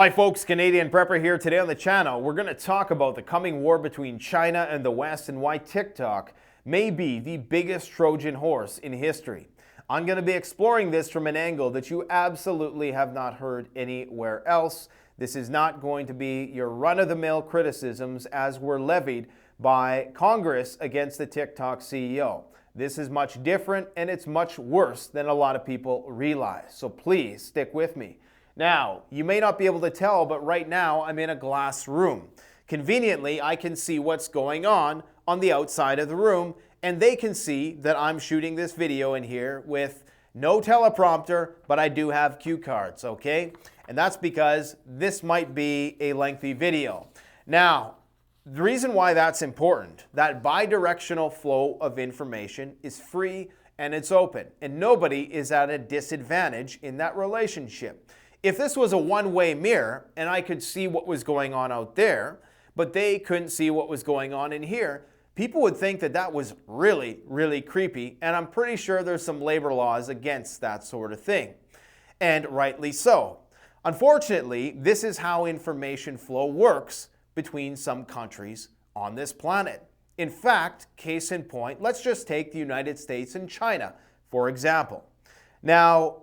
Hi folks, Canadian Prepper here. Today on the channel, we're going to talk about the coming war between China and the West and why TikTok may be the biggest Trojan horse in history. I'm going to be exploring this from an angle that you absolutely have not heard anywhere else. This is not going to be your run-of-the-mill criticisms as were levied by Congress against the TikTok CEO. This is much different and it's much worse than a lot of people realize. So please stick with me. Now, you may not be able to tell, but right now I'm in a glass room. Conveniently, I can see what's going on the outside of the room, and they can see that I'm shooting this video in here with no teleprompter, but I do have cue cards, okay? And that's because this might be a lengthy video. Now, the reason why that's important, that bidirectional flow of information is free and it's open, and nobody is at a disadvantage in that relationship. If this was a one-way mirror and I could see what was going on out there, but they couldn't see what was going on in here, people would think that that was really, really creepy, and I'm pretty sure there's some labor laws against that sort of thing. And rightly so. Unfortunately, this is how information flow works between some countries on this planet. In fact, case in point, let's just take the United States and China, for example. Now,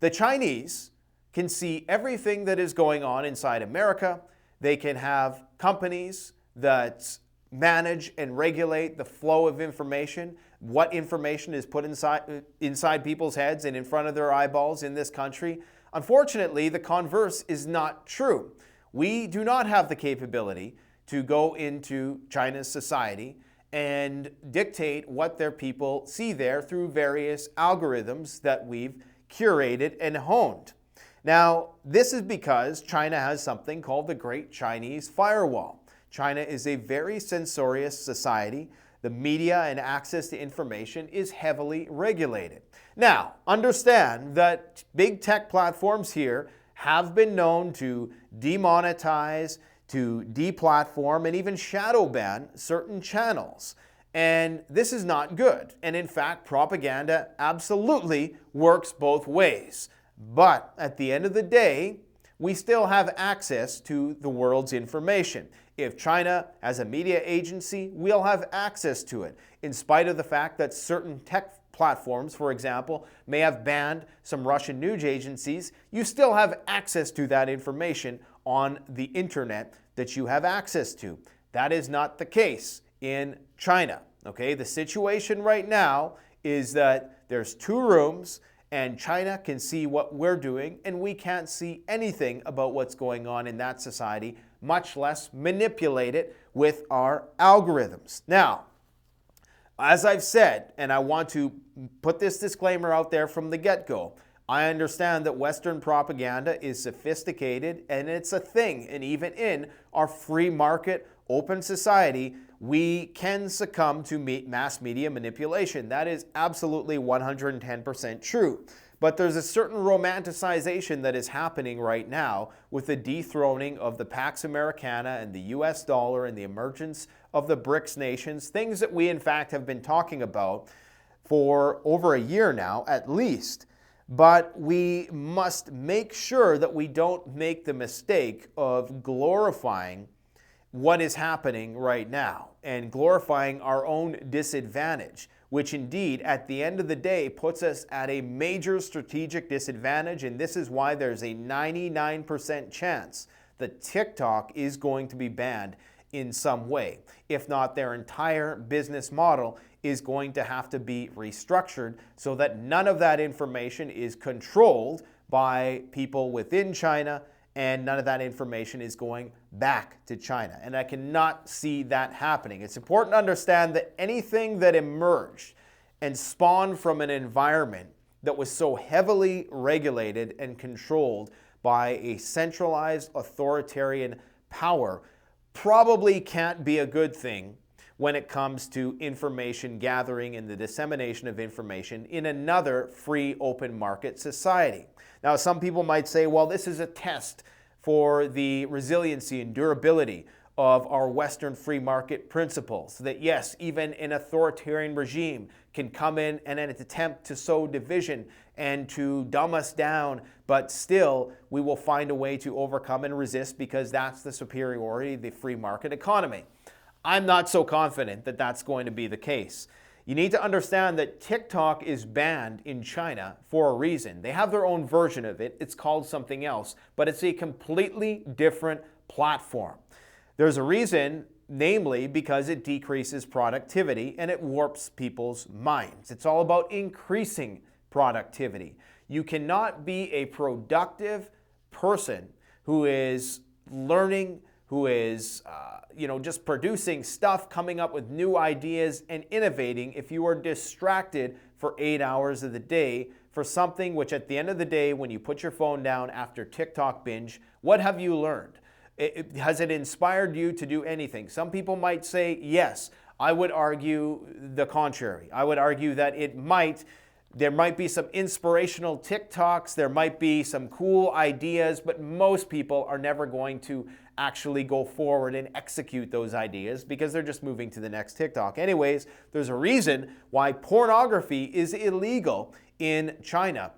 the Chinese can see everything that is going on inside America. They can have companies that manage and regulate the flow of information, what information is put inside people's heads and in front of their eyeballs in this country. Unfortunately, the converse is not true. We do not have the capability to go into China's society and dictate what their people see there through various algorithms that we've curated and honed. Now, this is because China has something called the Great Chinese Firewall. China is a very censorious society. The media and access to information is heavily regulated. Now, understand that big tech platforms here have been known to demonetize, to deplatform, and even shadow ban certain channels. And this is not good. And in fact, propaganda absolutely works both ways. But at the end of the day, we still have access to the world's information. If China has a media agency, we'll have access to it, in spite of the fact that certain tech platforms, for example, may have banned some Russian news agencies. You still have access to that information on the internet that you have access to. That is not the case in China. Okay, the situation right now is that there's two rooms and China can see what we're doing and we can't see anything about what's going on in that society, much less manipulate it with our algorithms. Now, as I've said, and I want to put this disclaimer out there from the get-go, I understand that Western propaganda is sophisticated and it's a thing, and even in our free market, open society, we can succumb to mass media manipulation. That is absolutely 110% true. But there's a certain romanticization that is happening right now with the dethroning of the Pax Americana and the US dollar and the emergence of the BRICS nations, things that we in fact have been talking about for over a year now at least. But we must make sure that we don't make the mistake of glorifying what is happening right now and glorifying our own disadvantage, which indeed at the end of the day puts us at a major strategic disadvantage, and this is why there's a 99% chance that TikTok is going to be banned in some way. If not, their entire business model is going to have to be restructured so that none of that information is controlled by people within China, and none of that information is going back to China. And I cannot see that happening. It's important to understand that anything that emerged and spawned from an environment that was so heavily regulated and controlled by a centralized authoritarian power probably can't be a good thing when it comes to information gathering and the dissemination of information in another free open market society. Now, some people might say, well, this is a test for the resiliency and durability of our Western free market principles. That yes, even an authoritarian regime can come in and attempt to sow division and to dumb us down, but still we will find a way to overcome and resist because that's the superiority of the free market economy. I'm not so confident that that's going to be the case. You need to understand that TikTok is banned in China for a reason. They have their own version of it. It's called something else, but it's a completely different platform. There's a reason, namely because it decreases productivity and it warps people's minds. It's all about increasing productivity. You cannot be a productive person who is learning, who is just producing stuff, coming up with new ideas and innovating if you are distracted for 8 hours of the day for something which at the end of the day, when you put your phone down after TikTok binge, what have you learned? Has it inspired you to do anything? Some people might say yes. I would argue the contrary. I would argue that there might be some inspirational TikToks, there might be some cool ideas, but most people are never going to actually go forward and execute those ideas because they're just moving to the next TikTok. Anyways, there's a reason why pornography is illegal in China.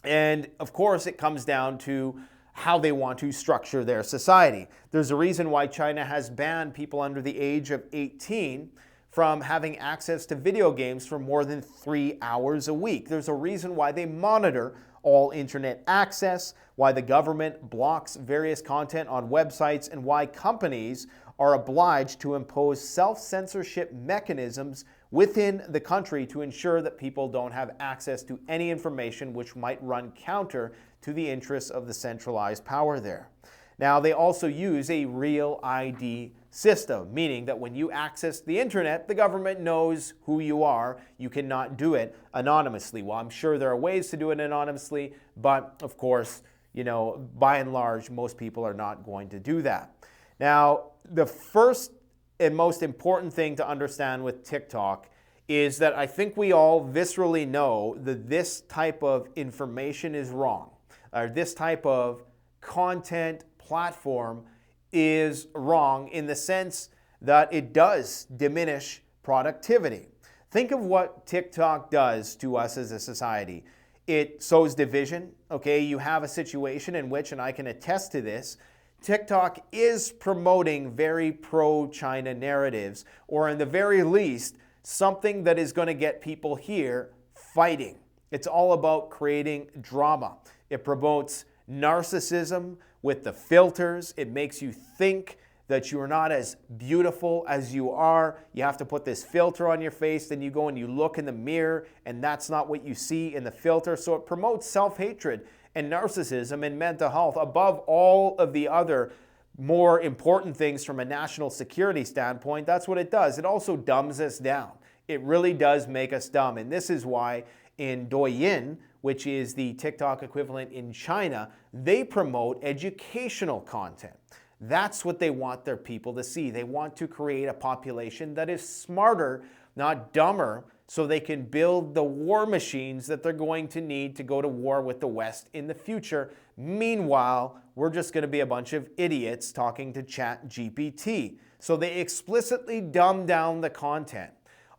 And of course, it comes down to how they want to structure their society. There's a reason why China has banned people under the age of 18 from having access to video games for more than 3 hours a week. There's a reason why they monitor all internet access, why the government blocks various content on websites, and why companies are obliged to impose self-censorship mechanisms within the country to ensure that people don't have access to any information which might run counter to the interests of the centralized power there. Now, they also use a real ID system, meaning that when you access the internet, the government knows who you are. You cannot do it anonymously. Well, I'm sure there are ways to do it anonymously, but of course, by and large, most people are not going to do that. Now, the first and most important thing to understand with TikTok is that I think we all viscerally know that this type of information is wrong, or this type of content platform is wrong in the sense that it does diminish productivity. Think of what TikTok does to us as a society. It sows division, okay? You have a situation in which, and I can attest to this, TikTok is promoting very pro-China narratives, or in the very least, something that is going to get people here fighting. It's all about creating drama. It promotes narcissism with the filters. It makes you think that you are not as beautiful as you are. You have to put this filter on your face, then you go and you look in the mirror, and that's not what you see in the filter. So it promotes self-hatred and narcissism and mental health above all of the other more important things from a national security standpoint. That's what it does. It also dumbs us down. It really does make us dumb. And this is why in Douyin, which is the TikTok equivalent in China, they promote educational content. That's what they want their people to see. They want to create a population that is smarter, not dumber, so they can build the war machines that they're going to need to go to war with the West in the future. Meanwhile, we're just going to be a bunch of idiots talking to ChatGPT. So they explicitly dumb down the content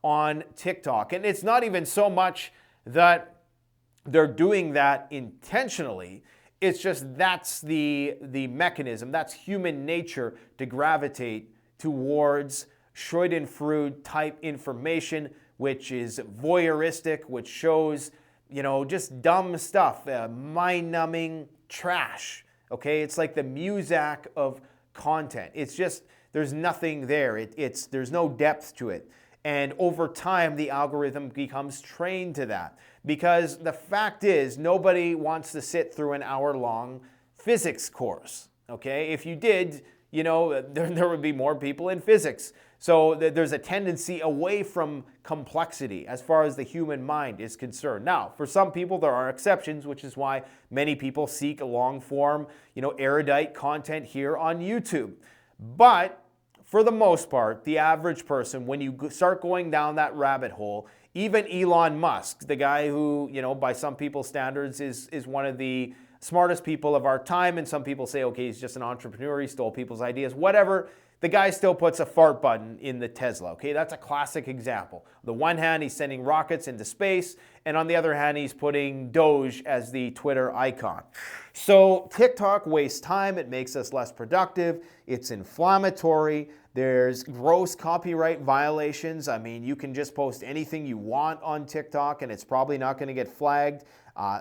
on TikTok. And it's not even so much that they're doing that intentionally. It's just that's the mechanism. That's human nature to gravitate towards Schadenfreude type information, which is voyeuristic, which shows, just dumb stuff, mind-numbing trash. Okay, it's like the Muzak of content. It's just, there's nothing there. There's no depth to it. And over time, the algorithm becomes trained to that. Because the fact is, nobody wants to sit through an hour-long physics course. Okay, if you did, there would be more people in physics. So there's a tendency away from complexity as far as the human mind is concerned. Now, for some people, there are exceptions, which is why many people seek long-form, erudite content here on YouTube. But for the most part, the average person, when you start going down that rabbit hole, even Elon Musk, the guy who, by some people's standards is one of the smartest people of our time, and some people say, okay, he's just an entrepreneur, he stole people's ideas, whatever. The guy still puts a fart button in the Tesla, okay? That's a classic example. On the one hand, he's sending rockets into space, and on the other hand, he's putting Doge as the Twitter icon. So TikTok wastes time, it makes us less productive, it's inflammatory, there's gross copyright violations. I mean, you can just post anything you want on TikTok and it's probably not going to get flagged.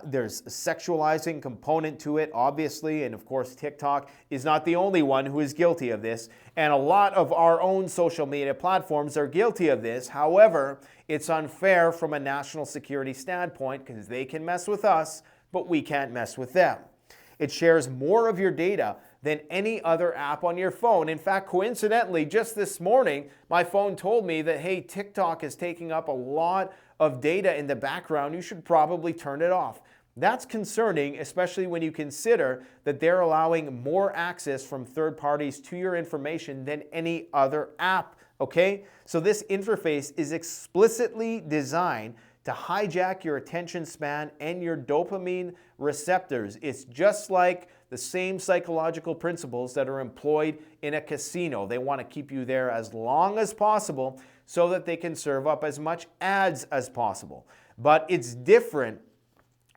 There's a sexualizing component to it, obviously, and of course TikTok is not the only one who is guilty of this, and a lot of our own social media platforms are guilty of this. However, it's unfair from a national security standpoint because they can mess with us, but we can't mess with them. It shares more of your data than any other app on your phone. In fact, coincidentally, just this morning, my phone told me that, hey, TikTok is taking up a lot of data in the background. You should probably turn it off. That's concerning, especially when you consider that they're allowing more access from third parties to your information than any other app, okay? So this interface is explicitly designed to hijack your attention span and your dopamine receptors. It's just like the same psychological principles that are employed in a casino. They want to keep you there as long as possible so that they can serve up as much ads as possible. But it's different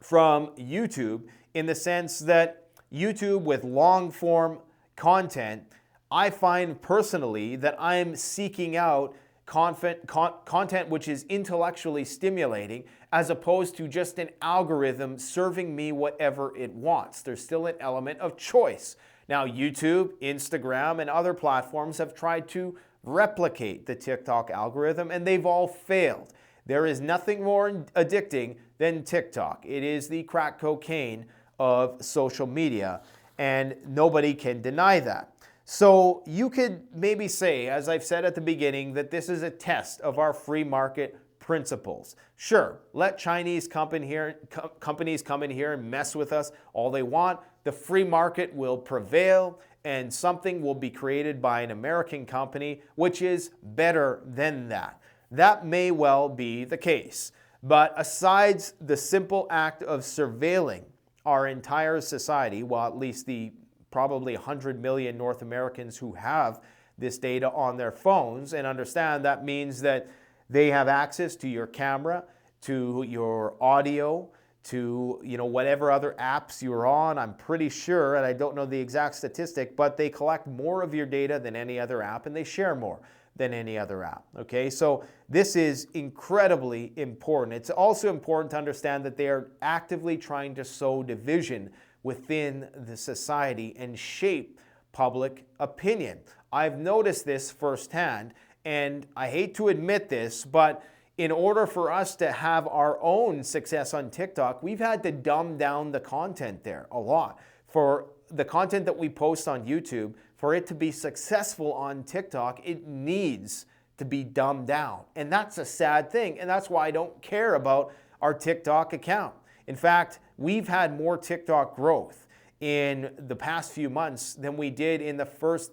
from YouTube in the sense that YouTube with long form content, I find personally that I'm seeking out content which is intellectually stimulating as opposed to just an algorithm serving me whatever it wants. There's still an element of choice. Now, YouTube, Instagram, and other platforms have tried to replicate the TikTok algorithm and they've all failed. There is nothing more addicting than TikTok. It is the crack cocaine of social media, and nobody can deny that. So you could maybe say, as I've said at the beginning, that this is a test of our free market principles. Sure, let Chinese companies come in here and mess with us all they want. The free market will prevail and something will be created by an American company which is better than that. That may well be the case. But aside the simple act of surveilling our entire society, well, at least the probably 100 million North Americans who have this data on their phones, and understand that means that they have access to your camera, to your audio, to whatever other apps you're on. I'm pretty sure, and I don't know the exact statistic, but they collect more of your data than any other app and they share more than any other app. Okay, so this is incredibly important. It's also important to understand that they are actively trying to sow division within the society and shape public opinion. I've noticed this firsthand, and I hate to admit this, but in order for us to have our own success on TikTok, we've had to dumb down the content there a lot. For the content that we post on YouTube, for it to be successful on TikTok, it needs to be dumbed down. And that's a sad thing, and that's why I don't care about our TikTok account. In fact, we've had more TikTok growth in the past few months than we did in the first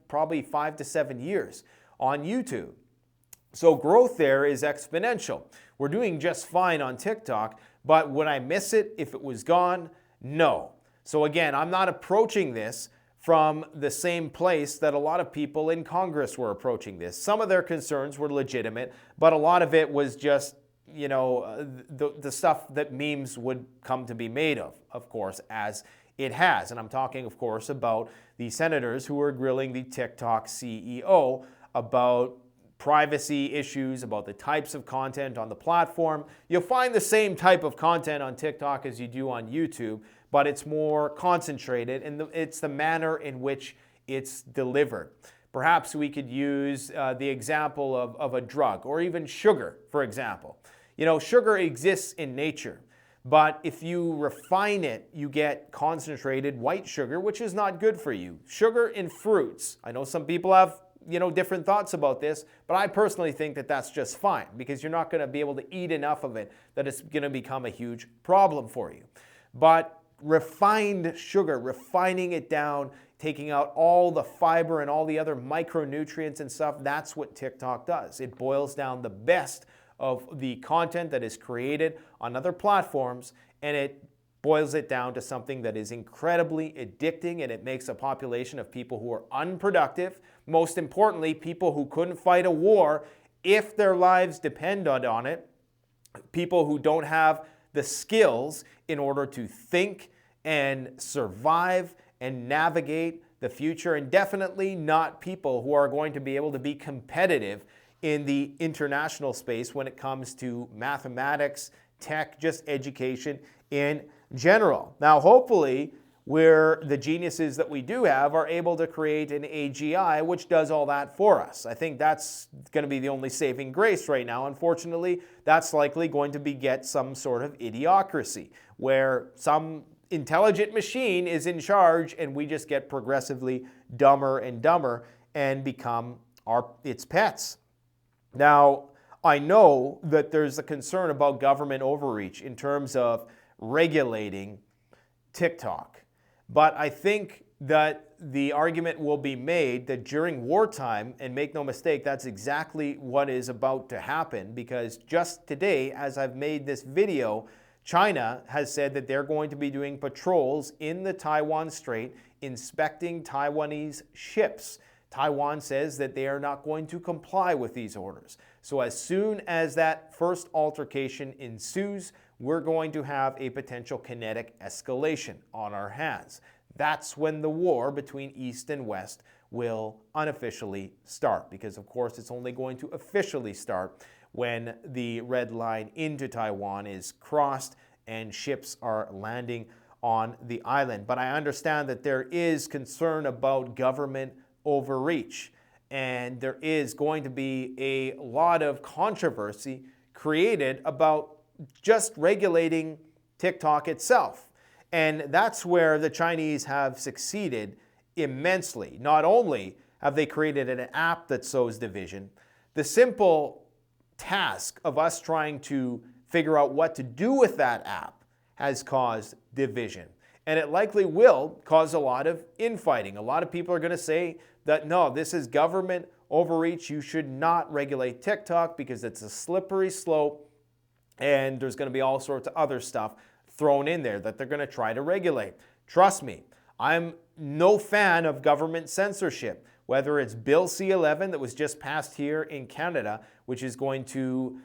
probably 5 to 7 years on YouTube. So growth there is exponential. We're doing just fine on TikTok, but would I miss it if it was gone? No. So again, I'm not approaching this from the same place that a lot of people in Congress were approaching this. Some of their concerns were legitimate, but a lot of it was just the stuff that memes would come to be made of course, as it has. And I'm talking, of course, about the senators who were grilling the TikTok CEO about privacy issues, about the types of content on the platform. You'll find the same type of content on TikTok as you do on YouTube, but it's more concentrated, and it's the manner in which it's delivered. Perhaps we could use the example of a drug, or even sugar, for example. Sugar exists in nature, but if you refine it, you get concentrated white sugar, which is not good for you. Sugar in fruits. I know some people have different thoughts about this, but I personally think that that's just fine because you're not going to be able to eat enough of it that it's going to become a huge problem for you. But refined sugar, refining it down, taking out all the fiber and all the other micronutrients and stuff, that's what TikTok does. It boils down the best of the content that is created on other platforms, and it boils it down to something that is incredibly addicting, and it makes a population of people who are unproductive, most importantly, people who couldn't fight a war if their lives depended on it, people who don't have the skills in order to think and survive and navigate the future, and definitely not people who are going to be able to be competitive in the international space when it comes to mathematics, tech, just education in general. Now, hopefully, the geniuses that we do have are able to create an AGI which does all that for us. I think that's going to be the only saving grace right now. Unfortunately, that's likely going to beget some sort of idiocracy, where some intelligent machine is in charge and we just get progressively dumber and dumber and become its pets. Now, I know that there's a concern about government overreach in terms of regulating TikTok, but I think that the argument will be made that during wartime, and make no mistake, that's exactly what is about to happen, because just today, as I've made this video, China has said that they're going to be doing patrols in the Taiwan Strait, inspecting Taiwanese ships. Taiwan says that they are not going to comply with these orders. So as soon as that first altercation ensues, we're going to have a potential kinetic escalation on our hands. That's when the war between East and West will unofficially start, because of course it's only going to officially start when the red line into Taiwan is crossed and ships are landing on the island. But I understand that there is concern about government overreach, and there is going to be a lot of controversy created about just regulating TikTok itself. And that's where the Chinese have succeeded immensely. Not only have they created an app that sows division, the simple task of us trying to figure out what to do with that app has caused division. And it likely will cause a lot of infighting. A lot of people are going to say that, no, this is government overreach. You should not regulate TikTok because it's a slippery slope, and there's going to be all sorts of other stuff thrown in there that they're going to try to regulate. Trust me, I'm no fan of government censorship, whether it's Bill C-11 that was just passed here in Canada, which is going to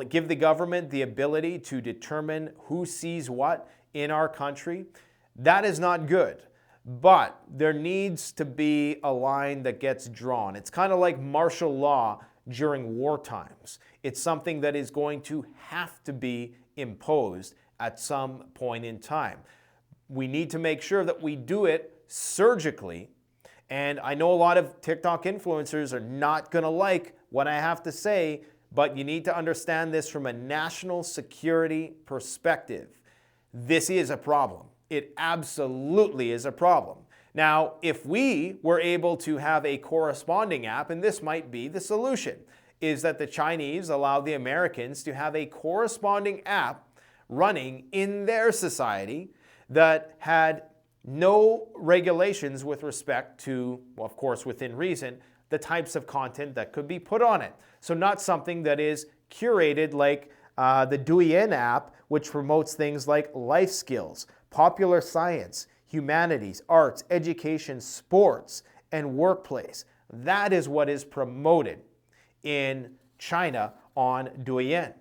give the government the ability to determine who sees what in our country. That is not good, but there needs to be a line that gets drawn. It's kind of like martial law during war times. It's something that is going to have to be imposed at some point in time. We need to make sure that we do it surgically. And I know a lot of TikTok influencers are not going to like what I have to say, but you need to understand this from a national security perspective. This is a problem. It absolutely is a problem. Now, if we were able to have a corresponding app, and this might be the solution, is that the Chinese allow the Americans to have a corresponding app running in their society that had no regulations with respect to, well, of course, within reason, the types of content that could be put on it. So not something that is curated like the Douyin app, which promotes things like life skills, popular science, humanities, arts, education, sports, and workplace. That is what is promoted in China on Douyin.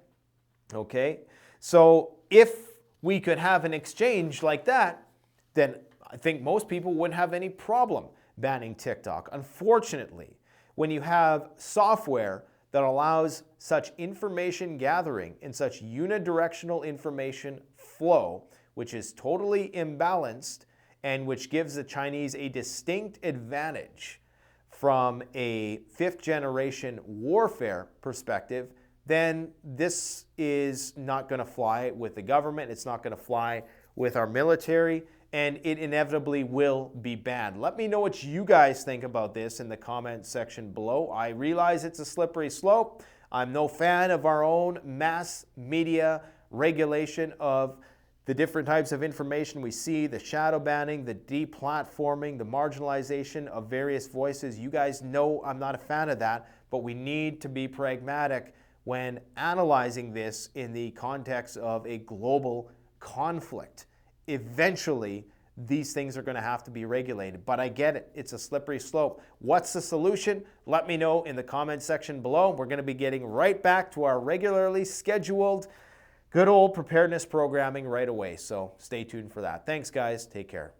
Okay? So if we could have an exchange like that, then I think most people wouldn't have any problem banning TikTok. Unfortunately, when you have software that allows such information gathering and such unidirectional information flow, which is totally imbalanced and which gives the Chinese a distinct advantage from a fifth generation warfare perspective, then this is not going to fly with the government. It's not going to fly with our military, and it inevitably will be banned. Let me know what you guys think about this in the comment section below. I realize it's a slippery slope. I'm no fan of our own mass media regulation of the different types of information we see, the shadow banning, the deplatforming, the marginalization of various voices. You guys know I'm not a fan of that, but we need to be pragmatic when analyzing this in the context of a global conflict. eventually these things are going to have to be regulated. But I get it. It's a slippery slope. What's the solution? Let me know in the comment section below. We're going to be getting right back to our regularly scheduled good old preparedness programming right away. So stay tuned for that. Thanks, guys. Take care.